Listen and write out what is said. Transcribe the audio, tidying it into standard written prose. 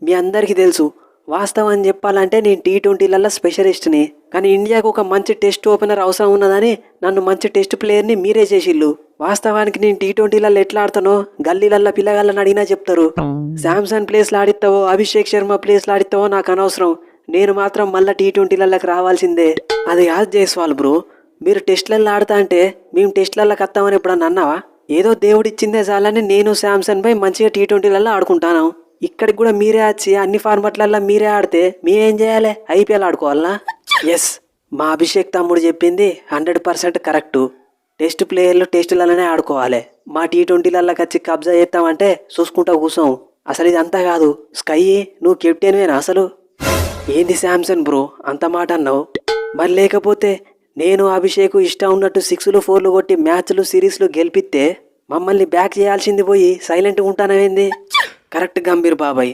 మీ అందరికీ తెలుసు, వాస్తవం చెప్పాలంటే నేను T20లలో స్పెషలిస్ట్ని. కానీ ఇండియాకు ఒక మంచి టెస్ట్ ఓపెనర్ అవసరం ఉన్నదని నన్ను మంచి టెస్ట్ ప్లేయర్ని మీరే చేసిళ్ళు. వాస్తవానికి నేను T20లలో ఎట్లా ఆడతానో గల్లీలల్లో పిల్లగాళ్ళని అడిగినా చెప్తారు. శాంసన్ ప్లేస్లో ఆడిస్తావో అభిషేక్ శర్మ ప్లేస్లో ఆడిస్తావో నాకు అనవసరం. నేను మాత్రం మళ్ళీ T20లకి రావాల్సిందే. అది కాదు జైస్వాల్ బ్రో, మీరు టెస్ట్లలో ఆడతా అంటే మేము టెస్ట్లలోకి వస్తామని ఎప్పుడన్నా అన్నావా? ఏదో దేవుడిచ్చిందే చాలని నేను శాంసన్ పై మంచిగా T20లలో ఆడుకుంటాను. ఇక్కడికి కూడా మీరే వచ్చి అన్ని ఫార్మాట్లలో మీరే ఆడితే మేమేం చేయాలి? IPL ఆడుకోవాలనా? ఎస్, మా అభిషేక్ తమ్ముడు చెప్పింది 100% కరెక్టు. టెస్ట్ ప్లేయర్లు టెస్టులలోనే ఆడుకోవాలి. మా T20లకి వచ్చి కబ్జా చేస్తామంటే చూసుకుంటా కూర్చోం. అసలు ఇది అంతా కాదు. స్కై, నువ్వు కెప్టెన్వేనా అసలు? ఏంది శాంసన్ బ్రో అంత మాట అన్నావు? మరి లేకపోతే నేను అభిషేక్ ఇష్టం ఉన్నట్టు 6లు 4లు కొట్టి మ్యాచ్లు సిరీస్లు గెలిపిస్తే మమ్మల్ని బ్యాక్ చేయాల్సింది పోయి సైలెంట్గా ఉంటానవేంది? కరెక్ట్ గంభీర్ బాబాయ్.